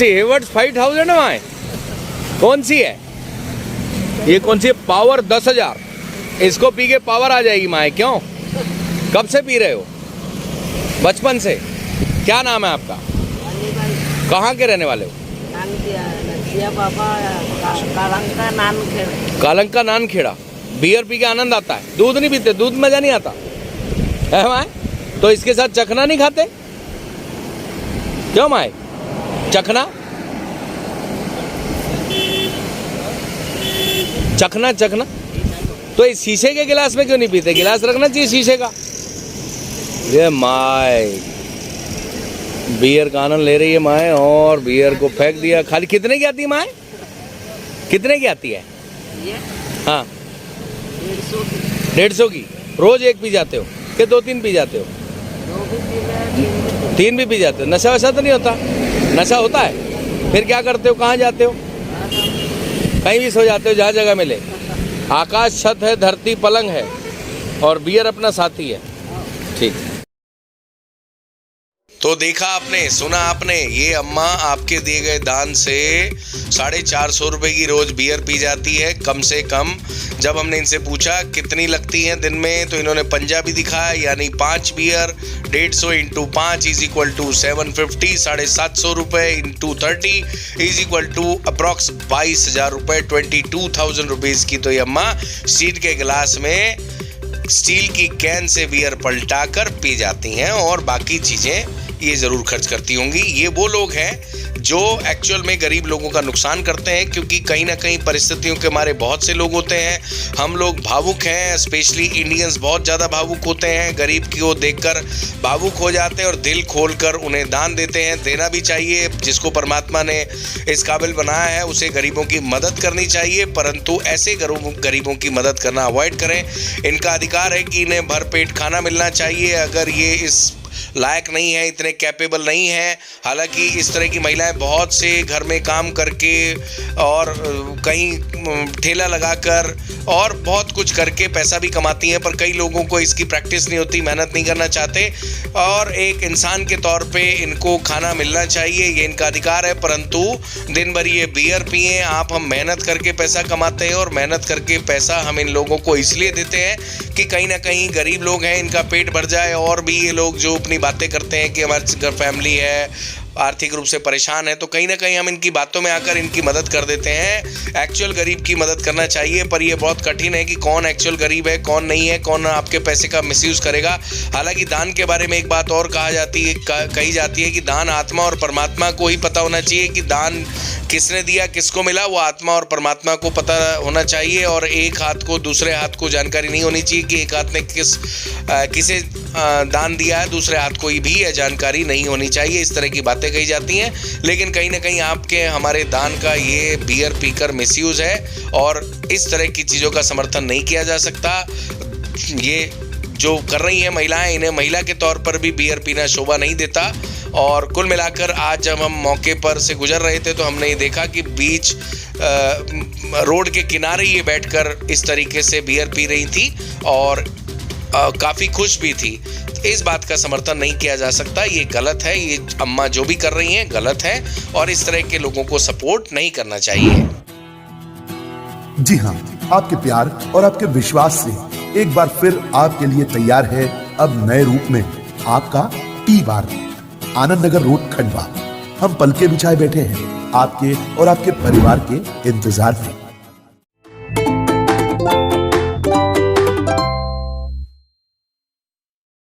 हेवर्ट्स 5000 है वहाँ, कौन सी है ये? कौन सी है? पावर 10,000। इसको पी के पावर आ जाएगी माए। क्यों, कब से पी रहे हो? बचपन से। क्या नाम है आपका? कहाँ के रहने वाले हो? कालंका नानखेड़ा। बियर पी के आनंद आता है, दूध नहीं पीते? दूध मजा नहीं आता है माए? तो इसके साथ चखना नहीं खाते क्यों माए? चखना चखना चखना तो इस शीशे के गिलास में क्यों नहीं पीते? गिलास रखना चाहिए शीशे का। ये माए बियर का आनंद ले रही है माए और बियर को फेंक दिया। खाली कितने की आती है माए? कितने की आती है? हाँ 150 की। रोज एक पी जाते हो कि 2-3 पी जाते हो? 3 भी पी जाते हो। नशा वशा तो नहीं होता? नशा होता है? फिर क्या करते हो? कहाँ जाते हो? कहीं भी सो जाते हो जहाँ जगह मिले। आकाश छत है, धरती पलंग है और बियर अपना साथी है। ठीक। तो देखा आपने, सुना आपने, ये अम्मा आपके दिए गए दान से 450 रुपये की रोज बियर पी जाती है कम से कम। जब हमने इनसे पूछा कितनी लगती हैं दिन में, तो इन्होंने पंजाबी दिखाया, यानी 5 beer 150 into 5 is equal to 750, 750 रुपये into 30 is equal to approx 22,000 रुपये, 22,000 रुपीज़ की। तो ये अम्मा स्टील के गिलास में स्टील की कैन से बियर पलटा कर पी जाती हैं और बाकी चीज़ें ये ज़रूर खर्च करती होंगी। ये वो लोग हैं जो एक्चुअल में गरीब लोगों का नुकसान करते हैं, क्योंकि कहीं ना कहीं परिस्थितियों के मारे बहुत से लोग होते हैं। हम लोग भावुक हैं, स्पेशली इंडियंस बहुत ज़्यादा भावुक होते हैं, गरीब को देखकर भावुक हो जाते हैं और दिल खोलकर उन्हें दान देते हैं। देना भी चाहिए, जिसको परमात्मा ने इस काबिल बनाया है उसे गरीबों की मदद करनी चाहिए, परंतु ऐसे गरीबों की मदद करना अवॉइड करें। इनका अधिकार है कि इन्हें भरपेट खाना मिलना चाहिए। अगर ये इस लायक नहीं है, इतने कैपेबल नहीं है, हालांकि इस तरह की महिलाएं बहुत से घर में काम करके और कहीं ठेला लगाकर और बहुत कुछ करके पैसा भी कमाती हैं, पर कई लोगों को इसकी प्रैक्टिस नहीं होती, मेहनत नहीं करना चाहते, और एक इंसान के तौर पे इनको खाना मिलना चाहिए, ये इनका अधिकार है। परंतु दिन भर ये बियर पिए, हम मेहनत करके पैसा कमाते हैं और मेहनत करके पैसा हम इन लोगों को इसलिए देते हैं कि कहीं ना कहीं गरीब लोग हैं, इनका पेट भर जाए। और भी ये लोग जो अपनी बातें करते हैं कि हमारे घर फैमिली है, आर्थिक रूप से परेशान है, तो कहीं ना कहीं हम इनकी बातों में आकर इनकी मदद कर देते हैं। एक्चुअल गरीब की मदद करना चाहिए, पर यह बहुत कठिन है कि कौन एक्चुअल गरीब है, कौन नहीं है, कौन आपके पैसे का मिसयूज़ करेगा। हालांकि दान के बारे में एक बात और कही जाती है कि दान आत्मा और परमात्मा को ही पता होना चाहिए कि दान किसने दिया, किसको मिला, वो आत्मा और परमात्मा को पता होना चाहिए। और एक हाथ को दूसरे हाथ को जानकारी नहीं होनी चाहिए कि एक हाथ ने किसे दान दिया है, दूसरे हाथ को भी यह जानकारी नहीं होनी चाहिए। इस तरह की बातें कही जाती हैं, लेकिन कहीं ना कहीं आपके हमारे दान का ये बियर पीकर मिसयूज़ है और इस तरह की चीज़ों का समर्थन नहीं किया जा सकता। ये जो कर रही हैं महिलाएं, इन्हें महिला के तौर पर भी बियर पीना शोभा नहीं देता। और कुल मिलाकर आज जब हम मौके पर से गुजर रहे थे तो हमने ये देखा कि बीच रोड के किनारे ये बैठकर इस तरीके से बियर पी रही थी और काफ़ी खुश भी थी। इस बात का समर्थन नहीं किया जा सकता, ये गलत है, ये अम्मा जो भी कर रही हैं गलत है और इस तरह के लोगों को सपोर्ट नहीं करना चाहिए। जी हाँ, आपके प्यार और आपके विश्वास से एक बार फिर आपके लिए तैयार है अब नए रूप में आपका T bar, Anand Nagar road, Khandwa. हम पलके बिछाए बैठे हैं आपके और आपके परिवार के इंतजार में।